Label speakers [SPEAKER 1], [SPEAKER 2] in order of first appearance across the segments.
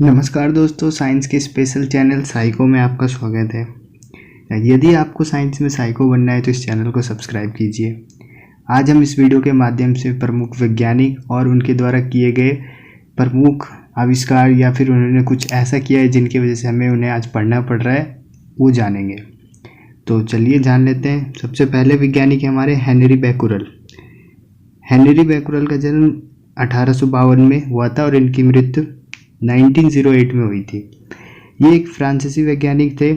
[SPEAKER 1] नमस्कार दोस्तों, साइंस के स्पेशल चैनल साइको में आपका स्वागत है। यदि आपको साइंस में साइको बनना है तो इस चैनल को सब्सक्राइब कीजिए। आज हम इस वीडियो के माध्यम से प्रमुख वैज्ञानिक और उनके द्वारा किए गए प्रमुख आविष्कार या फिर उन्होंने कुछ ऐसा किया है जिनकी वजह से हमें उन्हें आज पढ़ना पड़ रहा है, वो जानेंगे। तो चलिए जान लेते हैं। सबसे पहले वैज्ञानिक है हमारे हेनरी बैकुरल। हेनरी बैकुरल का जन्म 1852 में हुआ था और इनकी मृत्यु 1908 में हुई थी। ये एक फ्रांसीसी वैज्ञानिक थे।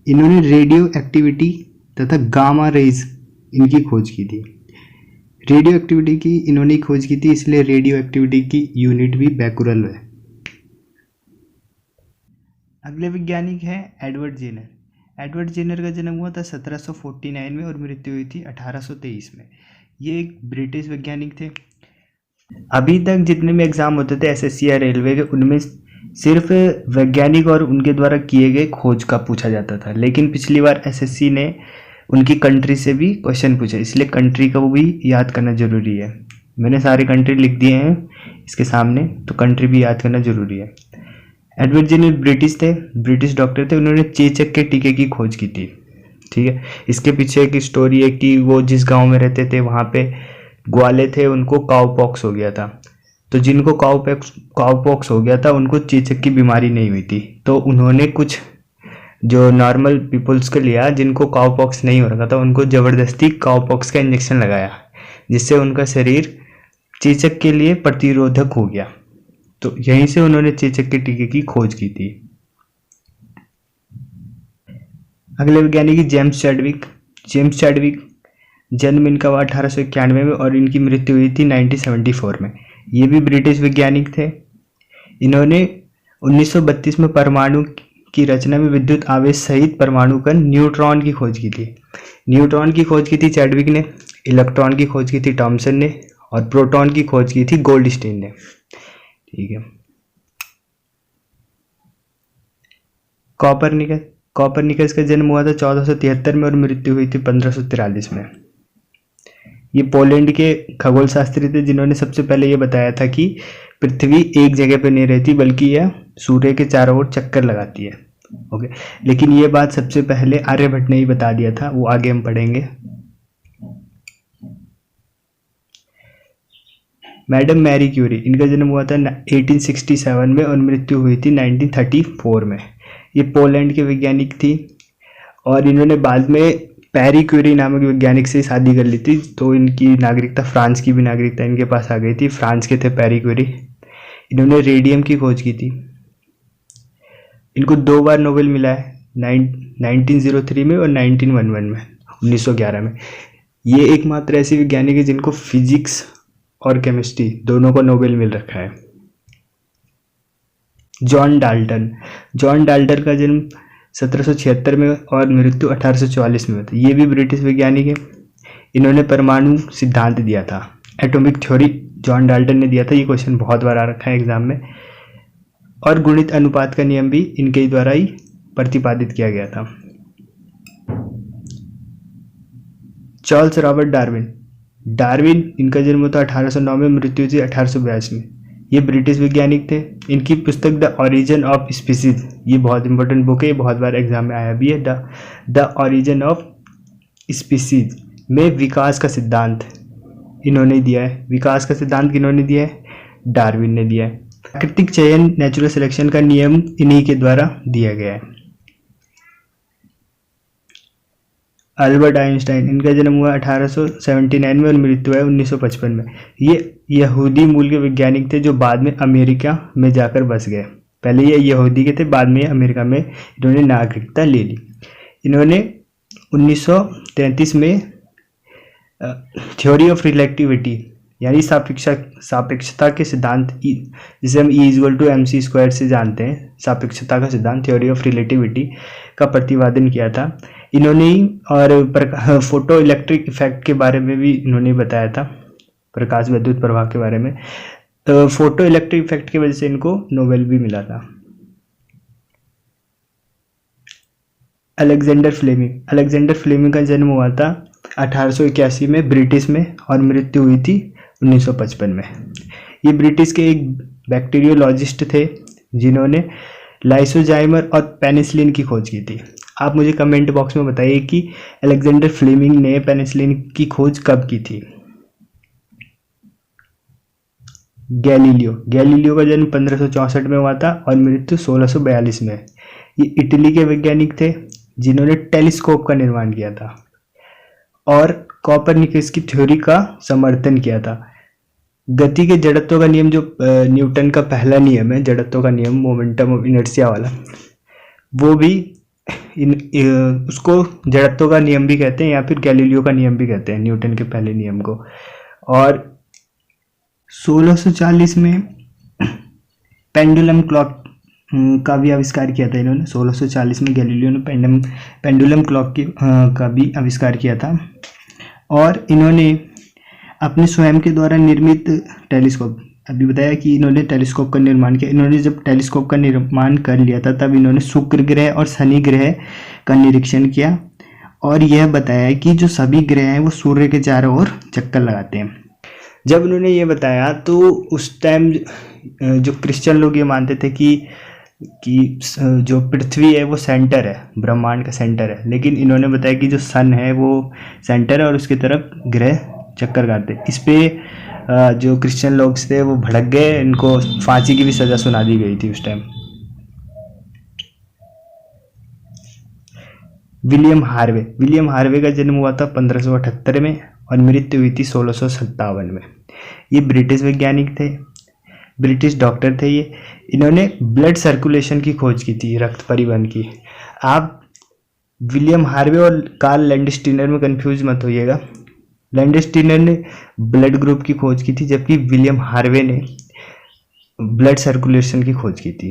[SPEAKER 1] इन्होंने रेडियो एक्टिविटी तथा गामा रेज इनकी खोज की थी। रेडियो एक्टिविटी की इन्होंने खोज की थी, इसलिए रेडियो एक्टिविटी की यूनिट भी बैकुरल है। अगले वैज्ञानिक हैं एडवर्ड जेनर। एडवर्ड जेनर का जन्म हुआ था 1749 में और मृत्यु हुई थी 1823 में। ये एक ब्रिटिश वैज्ञानिक थे। अभी तक जितने भी एग्ज़ाम होते थे एसएससी या रेलवे के, उनमें सिर्फ वैज्ञानिक और उनके द्वारा किए गए खोज का पूछा जाता था, लेकिन पिछली बार एसएससी ने उनकी कंट्री से भी क्वेश्चन पूछा, इसलिए कंट्री को भी याद करना ज़रूरी है। मैंने सारे कंट्री लिख दिए हैं इसके सामने, तो कंट्री भी याद करना ज़रूरी है। एडवर्ड जेनर ब्रिटिश थे, ब्रिटिश डॉक्टर थे। उन्होंने चेचक के टीके की खोज की थी। ठीक है, इसके पीछे एक स्टोरी है कि वो जिस गाँव में रहते थे वहाँ पे ग्वाले थे, उनको काउपॉक्स हो गया था। तो जिनको काउपॉक्स हो गया था उनको चेचक की बीमारी नहीं हुई थी, तो उन्होंने कुछ जो नॉर्मल पीपल्स को लिया जिनको काउपॉक्स नहीं हो रखा था, उनको ज़बरदस्ती काउपॉक्स का इंजेक्शन लगाया, जिससे उनका शरीर चेचक के लिए प्रतिरोधक हो गया। तो यहीं से उन्होंने चेचक के टीके की खोज की थी। अगले वैज्ञानिक जेम्स चैडविक। जेम्स चैडविक जन्म इनका हुआ 1891 में और इनकी मृत्यु हुई थी 1974 में। ये भी ब्रिटिश वैज्ञानिक थे। इन्होंने 1932 में परमाणु की रचना में विद्युत आवेश सहित परमाणु कण न्यूट्रॉन की खोज की थी। न्यूट्रॉन की खोज की थी चैडविक ने, इलेक्ट्रॉन की खोज की थी थॉमसन ने और प्रोटॉन की खोज की थी गोल्डस्टीन ने। ठीक है। कॉपरनिकस का जन्म हुआ था 1473 में और मृत्यु हुई थी 1543 में। ये पोलैंड के खगोल शास्त्री थे जिन्होंने सबसे पहले ये बताया था कि पृथ्वी एक जगह पे नहीं रहती, बल्कि यह सूर्य के चारों ओर चक्कर लगाती है। ओके, लेकिन ये बात सबसे पहले आर्यभट्ट ने ही बता दिया था, वो आगे हम पढ़ेंगे। मैडम मैरी क्यूरी, इनका जन्म हुआ था 1867 में और मृत्यु हुई थी 1934 में। ये पोलैंड के वैज्ञानिक थी और इन्होंने बाद में पैरी क्यूरी नामक वैज्ञानिक से शादी कर ली थी, तो इनकी नागरिकता, फ्रांस की भी नागरिकता इनके पास आ गई थी। फ्रांस के थे पैरी क्यूरी। इन्होंने रेडियम की खोज की थी। इनको 2 बार नोबेल मिला है, 1903 में और 1911 में, 1911 में। ये एकमात्र ऐसी वैज्ञानिक है जिनको फिजिक्स और केमिस्ट्री दोनों को नोबेल मिल रखा है। जॉन डाल्टन का जन्म 1776 में और मृत्यु 1844 में हुई। ये भी ब्रिटिश वैज्ञानिक है। इन्होंने परमाणु सिद्धांत दिया था, एटॉमिक थ्योरी जॉन डाल्टन ने दिया था। ये क्वेश्चन बहुत बार आ रखा है एग्जाम में। और गुणित अनुपात का नियम भी इनके द्वारा ही प्रतिपादित किया गया था। चार्ल्स रॉबर्ट डार्विन, इनका जन्म था 1809 में, मृत्यु थी 1882 में। ये ब्रिटिश वैज्ञानिक थे। इनकी पुस्तक द ओरिजिन ऑफ स्पीसीज, ये बहुत इंपॉर्टेंट बुक है, ये बहुत बार एग्जाम में आया भी है। द ओरिजिन ऑफ स्पीसीज में विकास का सिद्धांत इन्होंने दिया है। विकास का सिद्धांत किन्होंने दिया है? डार्विन ने दिया है। प्राकृतिक चयन, नेचुरल सिलेक्शन का नियम इन्हीं के द्वारा दिया गया है। अल्बर्ट आइंस्टाइन, इनका जन्म हुआ 1879 में और मृत्यु है 1955 में। ये यहूदी मूल के वैज्ञानिक थे जो बाद में अमेरिका में जाकर बस गए। पहले ये यहूदी के थे, बाद में अमेरिका में इन्होंने नागरिकता ले ली। इन्होंने 1933 में थ्योरी ऑफ रिलेटिविटी यानी सापेक्षता के सिद्धांत, जिसे हम E=mc² से जानते हैं, सापेक्षता का सिद्धांत, थ्योरी ऑफ रिलेटिविटी का प्रतिपादन किया था इन्होंने ही। और फोटो इलेक्ट्रिक इफेक्ट के बारे में भी इन्होंने बताया था, प्रकाश विद्युत प्रभाव के बारे में। तो फोटो इलेक्ट्रिक इफेक्ट की वजह से इनको नोबेल भी मिला था। अलेक्जेंडर फ्लेमिंग का जन्म हुआ था 1881 में ब्रिटिश में और मृत्यु हुई थी 1955 में। ये ब्रिटिश के एक बैक्टीरियोलॉजिस्ट थे जिन्होंने लाइसोजाइमर और पेनिसिलिन की खोज की थी। आप मुझे कमेंट बॉक्स में बताइए कि अलेक्जेंडर फ्लेमिंग ने पेनिसिलिन की खोज कब की थी। गैलीलियो का जन्म 1564 में हुआ था और मृत्यु 1642 में। ये इटली के वैज्ञानिक थे जिन्होंने टेलीस्कोप का निर्माण किया था और कॉपरनिकस की थ्योरी का समर्थन किया था। गति के जड़त्व का नियम जो न्यूटन का पहला नियम है, जड़त्व का नियम, मोमेंटम ऑफ इनर्शिया वाला, वो भी उसको जड़त्व का नियम भी कहते हैं या फिर गैलीलियो का नियम भी कहते हैं, न्यूटन के पहले नियम को। और 1640 में पेंडुलम क्लॉक का भी आविष्कार किया था इन्होंने। 1640 में गैलीलियो ने पेंडुलम क्लॉक का भी आविष्कार किया था और इन्होंने अपने स्वयं के द्वारा निर्मित टेलीस्कोप, अभी बताया कि इन्होंने टेलीस्कोप का निर्माण किया। इन्होंने जब टेलीस्कोप का निर्माण कर लिया था तब इन्होंने शुक्र ग्रह और शनि ग्रह का निरीक्षण किया और यह बताया कि जो सभी ग्रह हैं वो सूर्य के चारों ओर चक्कर लगाते हैं। जब उन्होंने ये बताया तो उस टाइम जो क्रिश्चियन लोग ये मानते थे कि जो पृथ्वी है वो सेंटर है, ब्रह्मांड का सेंटर है, लेकिन इन्होंने बताया कि जो सन है वो सेंटर है और उसकी तरफ ग्रह चक्कर काटते। इस पे जो क्रिश्चियन लोग थे वो भड़क गए, इनको फांसी की भी सजा सुना दी गई थी उस टाइम। विलियम हार्वे का जन्म हुआ था 1578 में और मृत्यु हुई थी 1657 में। ये ब्रिटिश वैज्ञानिक थे, ब्रिटिश डॉक्टर थे ये। इन्होंने ब्लड सर्कुलेशन की खोज की थी, रक्त परिवहन की। आप विलियम हार्वे और कार्ल लैंडस्टीनर में कंफ्यूज मत होइएगा। लैंडस्टीनर ने ब्लड ग्रुप की खोज की थी जबकि विलियम हार्वे ने ब्लड सर्कुलेशन की खोज की थी।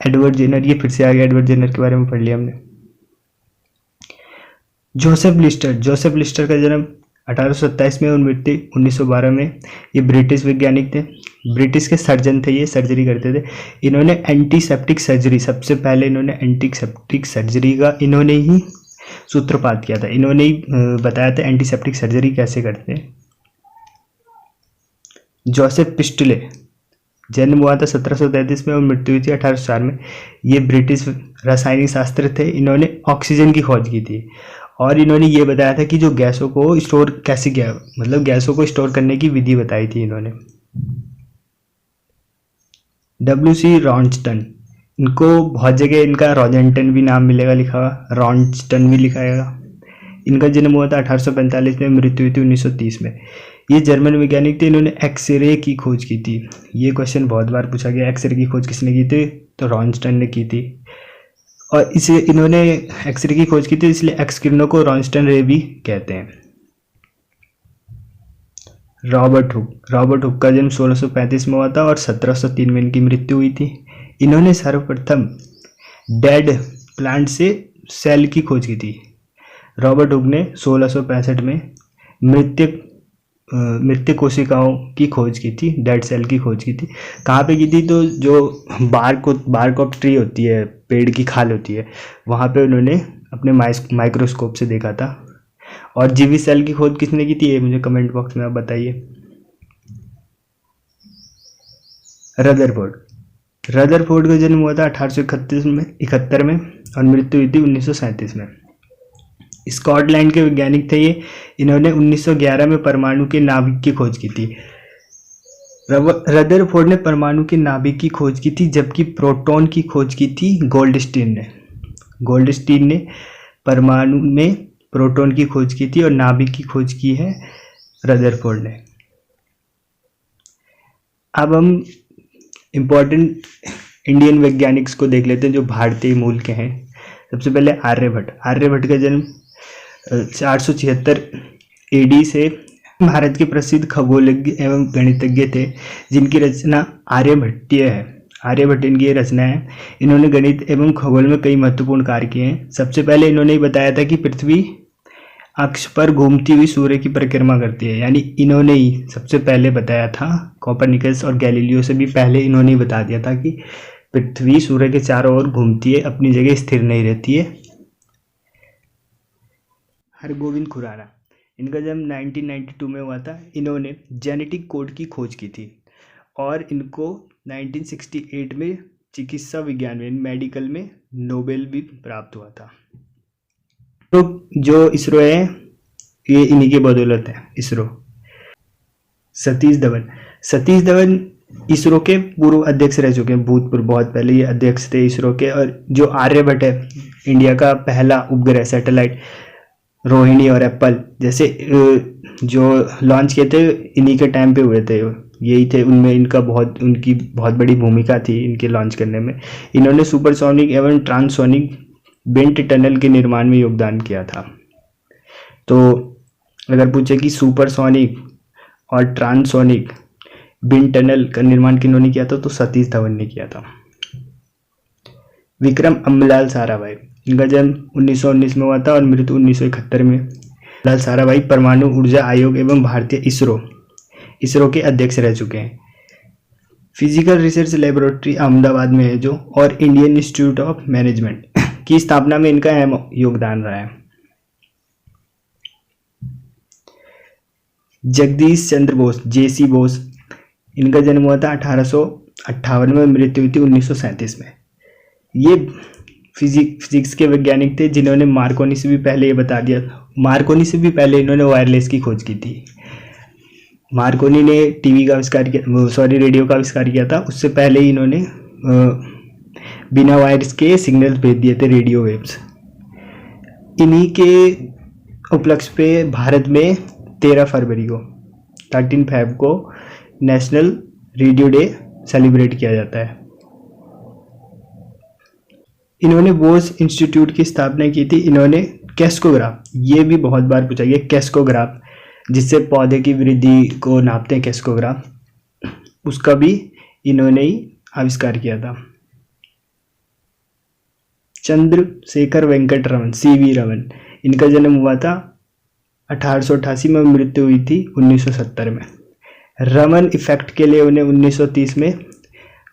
[SPEAKER 1] एडवर्ड जेनर, ये फिर से आ गया, एडवर्ड जेनर के बारे में पढ़ लिया हमने। जोसेफ लिस्टर का जन्म 1827 में और मृत्यु 1912 में। ये ब्रिटिश वैज्ञानिक थे, ब्रिटिश के सर्जन थे, ये सर्जरी करते थे। इन्होंने एंटीसेप्टिक सर्जरी, सबसे पहले इन्होंने एंटीसेप्टिक सर्जरी का इन्होंने ही सूत्रपात किया था, इन्होंने ही बताया था एंटीसेप्टिक सर्जरी कैसे करते हैं। जोसेफ पिस्टले, जन्म हुआ था 1733 में और मृत्यु हुई थी 1804 में। ये ब्रिटिश रासायनिक शास्त्र थे, इन्होंने ऑक्सीजन की खोज की थी और इन्होंने ये बताया था कि जो गैसों को स्टोर कैसे किया, मतलब गैसों को स्टोर करने की विधि बताई थी इन्होंने। W.C. रॉन्स्टन, इनको बहुत जगह इनका रॉजेंटन भी नाम मिलेगा लिखा हुआ, रॉन्स्टन भी लिखाएगा। इनका जन्म हुआ था 1845 में, मृत्यु हुई थी 1930 में। ये जर्मन वैज्ञानिक थे, इन्होंने एक्सरे की खोज की थी। ये क्वेश्चन बहुत बार पूछा गया, एक्सरे की खोज किसने की थी, तो रॉन्स्टन ने की थी और इसे इन्होंने एक्सरे की खोज की थी, इसलिए एक्स किरणों को रॉन्स्टन रे भी कहते हैं। रॉबर्ट हुक का जन्म 1635 में हुआ था और 1703 में इनकी मृत्यु हुई थी। इन्होंने सर्वप्रथम डेड प्लांट से सेल की खोज की थी। रॉबर्ट हुक ने 1665 में मृत कोशिकाओं की खोज की थी, डेड सेल की खोज की थी। कहाँ पे की थी, तो जो बार्क ऑफ ट्री होती है, पेड़ की खाल होती है, वहाँ पे उन्होंने अपने माइक्रोस्कोप से देखा था। और जीवी सेल की खोज किसने की थी, ये मुझे कमेंट बॉक्स में आप बताइए। रदरफोर्ड का जन्म हुआ था 1871 में और मृत्यु हुई थी 1937 में। स्कॉटलैंड के वैज्ञानिक थे ये, इन्होंने 1911 में परमाणु के नाभिक की खोज की थी। रदरफोर्ड ने परमाणु के नाभिक की खोज की थी जबकि प्रोटॉन की खोज की थी गोल्डस्टीन ने परमाणु में प्रोटॉन की खोज की थी और नाभिक की खोज की है रदरफोर्ड ने। अब हम इम्पोर्टेंट इंडियन वैज्ञानिक्स को देख लेते हैं जो भारतीय मूल के हैं। सबसे पहले आर्यभट्ट का जन्म 476 AD से। भारत के प्रसिद्ध खगोलज्ञ एवं गणितज्ञ थे जिनकी रचना आर्यभट्टीय है। आर्यभट्ट इनकी रचना है। इन्होंने गणित एवं खगोल में कई महत्वपूर्ण कार्य किए हैं। सबसे पहले इन्होंने बताया था कि पृथ्वी अक्ष पर घूमती हुई सूर्य की परिक्रमा करती है, यानी इन्होंने ही सबसे पहले बताया था। कोपरनिकस और गैलीलियो से भी पहले इन्होंने ही बता दिया था कि पृथ्वी सूर्य के चारों ओर घूमती है, अपनी जगह स्थिर नहीं रहती है। हरगोविंद खुराना, इनका जन्म 1992 में हुआ था। इन्होंने जेनेटिक कोड की खोज की थी और इनको 1968 में चिकित्सा विज्ञान में मेडिकल में नोबेल भी प्राप्त हुआ था। तो जो इसरो है ये इन्हीं के बदौलत है इसरो। सतीश धवन इसरो के पूर्व अध्यक्ष रह चुके हैं, भूतपूर्व, बहुत पहले ये अध्यक्ष थे इसरो के। और जो आर्यभट्ट है इंडिया का पहला उपग्रह सैटेलाइट, रोहिणी और एप्पल जैसे जो लॉन्च किए थे इन्हीं के टाइम पे हुए थे, यही थे। उनमें उनकी बहुत बड़ी भूमिका थी इनके लॉन्च करने में। इन्होंने सुपरसोनिक एवं ट्रांससोनिक विंड टनल के निर्माण में योगदान किया था। तो अगर पूछे कि सुपरसोनिक और ट्रांससोनिक विंड टनल का निर्माण किन्होंने किया था, तो सतीश धवन ने किया था। विक्रम अम्बलाल साराभाई, इनका जन्म 1919 में हुआ था और मृत्यु 1971 में। अम्बलाल साराभाई परमाणु ऊर्जा आयोग एवं भारतीय इसरो के अध्यक्ष रह चुके हैं। फिजिकल रिसर्च लेबोरेटरी अहमदाबाद में है जो, और इंडियन इंस्टीट्यूट ऑफ मैनेजमेंट की स्थापना में इनका अहम योगदान रहा है। जगदीश चंद्र बोस, जेसी बोस, इनका जन्म हुआ था 1858 में, मृत्यु हुई थी 1937 में। ये फिजिक्स के वैज्ञानिक थे जिन्होंने मार्कोनी से भी पहले, ये बता दिया, मार्कोनी से भी पहले इन्होंने वायरलेस की खोज की थी। मार्कोनी ने टीवी का आविष्कार किया, रेडियो का आविष्कार किया था, उससे पहले ही इन्होंने बिना वायर्स के सिग्नल्स भेज दिए थे, रेडियो वेव्स। इन्हीं के उपलक्ष्य पे भारत में 13 फरवरी को 13 फेब को नेशनल रेडियो डे सेलिब्रेट किया जाता है। इन्होंने बोस इंस्टीट्यूट की स्थापना की थी। इन्होंने कैस्कोग्राफ, ये भी बहुत बार पूछा गया, कैस्कोग्राफ जिससे पौधे की वृद्धि को नापते हैं, कैस्कोग्राफ, उसका भी इन्होंने ही आविष्कार किया था। चंद्रशेखर वेंकट रमन, सीवी रमन, इनका जन्म हुआ था 1888 में, मृत्यु हुई थी 1970 में। रमन इफेक्ट के लिए उन्हें 1930 में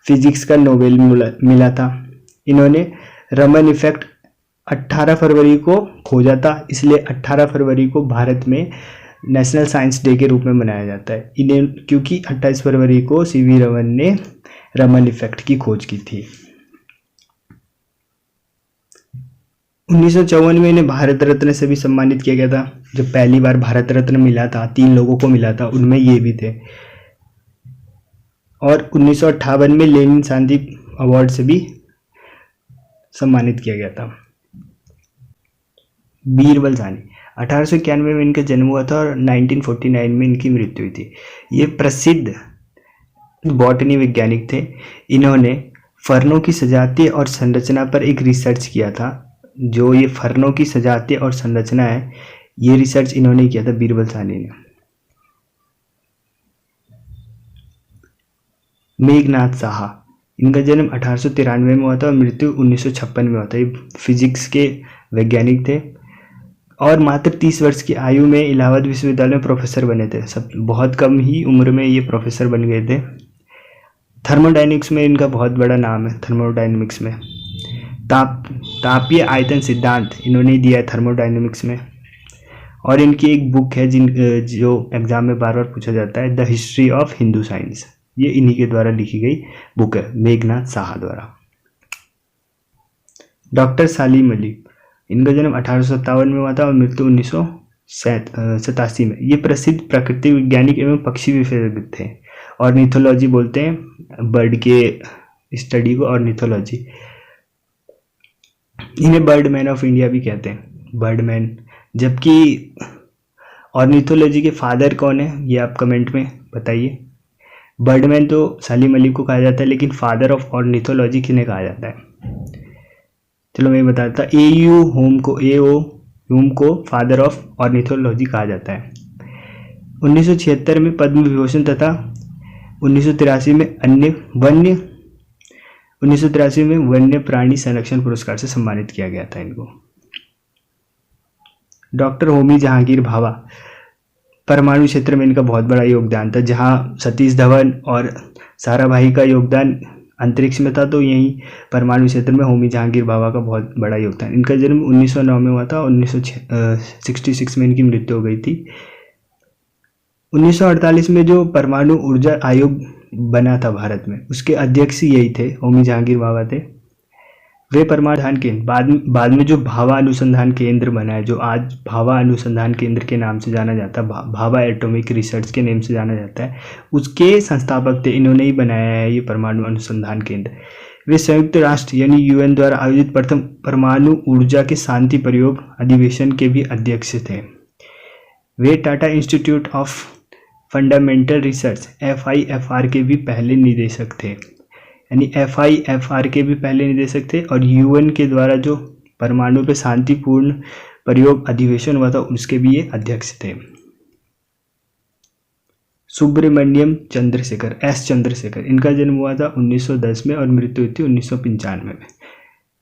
[SPEAKER 1] फिजिक्स का नोबेल मिला था। इन्होंने रमन इफेक्ट 18 फरवरी को खोजा था, इसलिए 18 फरवरी को भारत में नेशनल साइंस डे के रूप में मनाया जाता है इन्हें, क्योंकि 28 फरवरी को सीवी रमन ने रमन इफेक्ट की खोज की थी। 1954 में इन्हें भारत रत्न से भी सम्मानित किया गया था। जब पहली बार भारत रत्न मिला था, 3 लोगों को मिला था, उनमें ये भी थे। और 1958 में लेनिन शांति अवार्ड से भी सम्मानित किया गया था। बीरबल साहनी, 1891 में इनका जन्म हुआ था और 1949 में इनकी मृत्यु हुई थी। ये प्रसिद्ध बॉटनी वैज्ञानिक थे। इन्होंने फर्नों की सजातीय और संरचना पर एक रिसर्च किया था। जो ये फर्नों की सजातीय और संरचना है, ये रिसर्च इन्होंने किया था, बीरबल साहनी ने। मेघनाथ साहा, इनका जन्म 1893 में हुआ था और मृत्यु 1956 में हुआ था। ये फिजिक्स के वैज्ञानिक थे और मात्र 30 वर्ष की आयु में इलाहाबाद विश्वविद्यालय में प्रोफेसर बने थे। सब बहुत कम ही उम्र में ये प्रोफेसर बन गए थे। थर्मोडायनेमिक्स में इनका बहुत बड़ा नाम है। थर्मोडायनेमिक्स में तापीय आयतन सिद्धांत इन्होंने दिया है थर्मोडायनेमिक्स में। और इनकी एक बुक है जो एग्जाम में बार बार पूछा जाता है, the history of Hindu science. ये इन्हीं के द्वारा लिखी गई बुक है, मेघनाथ साहा द्वारा। डॉक्टर सालिम अली, इनका जन्म 1857 में हुआ था और मृत्यु 1987 में। ये प्रसिद्ध प्रकृति वैज्ञानिक एवं पक्षी विशेषज्ञ थे। ऑर्निथोलॉजी बोलते हैं बर्ड के स्टडी को, ऑर्निथोलॉजी। इन्हें बर्डमैन ऑफ इंडिया भी कहते हैं, बर्डमैन। जबकि ऑर्निथोलॉजी के फादर कौन है, ये आप कमेंट में बताइए। बर्डमैन तो सालिम अली को कहा जाता है, लेकिन फादर ऑफ ऑर्निथोलॉजी किन्हें कहा जाता है? चलो मैं बताता। ए.यू. होम को फादर ऑफ ऑर्निथोलॉजी कहा जाता है। 1976 में पद्म विभूषण तथा 1983 में वन्य प्राणी संरक्षण पुरस्कार से सम्मानित किया गया था इनको। डॉक्टर होमी जहांगीर भाभा, परमाणु क्षेत्र में इनका बहुत बड़ा योगदान था। जहां सतीश धवन और साराभाई का योगदान अंतरिक्ष में था, तो यहीं परमाणु क्षेत्र में होमी जहांगीर बाबा का बहुत बड़ा योगदान। इनका जन्म 1909 में हुआ था, 1966 में इनकी मृत्यु हो गई थी। 1948 में जो परमाणु ऊर्जा आयोग बना था भारत में, उसके अध्यक्ष यही थे, होमी जहांगीर बाबा थे। वे परमाणु केंद्र बाद में जो भाभा अनुसंधान केंद्र बना है, जो आज भाभा अनुसंधान केंद्र के नाम से जाना जाता है, भाभा एटॉमिक रिसर्च के नाम से जाना जाता है, उसके संस्थापक थे। इन्होंने ही बनाया है ये परमाणु अनुसंधान केंद्र। वे संयुक्त राष्ट्र यानी यूएन द्वारा आयोजित प्रथम परमाणु ऊर्जा के शांति प्रयोग अधिवेशन के भी अध्यक्ष थे। वे Tata institute of fundamental research FIFR के भी पहले निदेशक थे, यानी FIFR के भी पहले निदेशक थे। और यूएन के द्वारा जो परमाणु पे शांतिपूर्ण प्रयोग अधिवेशन हुआ था, उसके भी ये अध्यक्ष थे। सुब्रमण्यम चंद्रशेखर, S चंद्रशेखर, इनका जन्म हुआ था 1910 में और मृत्यु हुई थी 1995 में।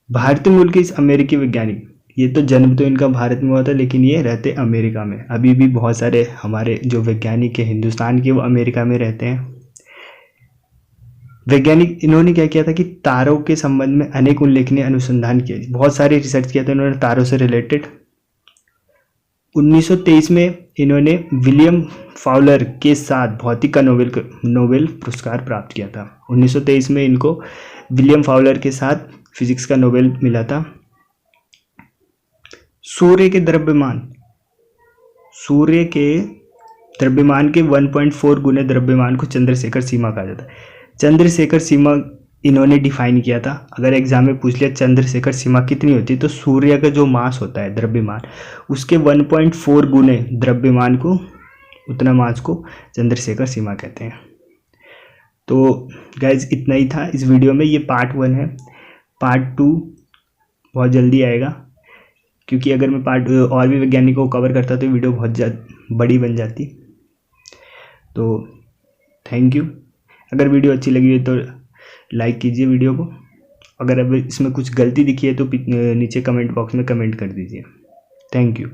[SPEAKER 1] भारतीय मूल के इस अमेरिकी वैज्ञानिक, ये तो जन्म तो इनका भारत में हुआ था, लेकिन ये रहते अमेरिका में। अभी भी बहुत सारे हमारे जो वैज्ञानिक है हिंदुस्तान के, वो अमेरिका में रहते हैं। वैज्ञानिक इन्होंने क्या किया था कि तारों के संबंध में अनेक उल्लेखनीय अनुसंधान किए, बहुत सारे रिसर्च किया था इन्होंने तारों से रिलेटेड। 1923 में इन्होंने विलियम फाउलर के साथ भौतिक का नोबेल पुरस्कार प्राप्त किया था। 1923 में इनको विलियम फाउलर के साथ फिजिक्स का नोबेल मिला था। सूर्य के द्रव्यमान के 1.4 गुने द्रव्यमान को चंद्रशेखर सीमा कहा जाता है। चंद्रशेखर सीमा इन्होंने डिफाइन किया था। अगर एग्जाम में पूछ लिया चंद्रशेखर सीमा कितनी होती है, तो सूर्य का जो मास होता है द्रव्यमान, उसके 1.4 गुने द्रव्यमान को, उतना मास को चंद्रशेखर सीमा कहते हैं। तो गाइज इतना ही था इस वीडियो में। ये पार्ट 1 है, पार्ट 2 बहुत जल्दी आएगा, क्योंकि अगर मैं पार्ट और भी वैज्ञानिकों को कवर करता तो वीडियो बहुत बड़ी बन जाती। तो थैंक यू। अगर वीडियो अच्छी लगी है तो लाइक कीजिए वीडियो को। अगर अब इसमें कुछ गलती दिखी है तो नीचे कमेंट बॉक्स में कमेंट कर दीजिए। Thank you.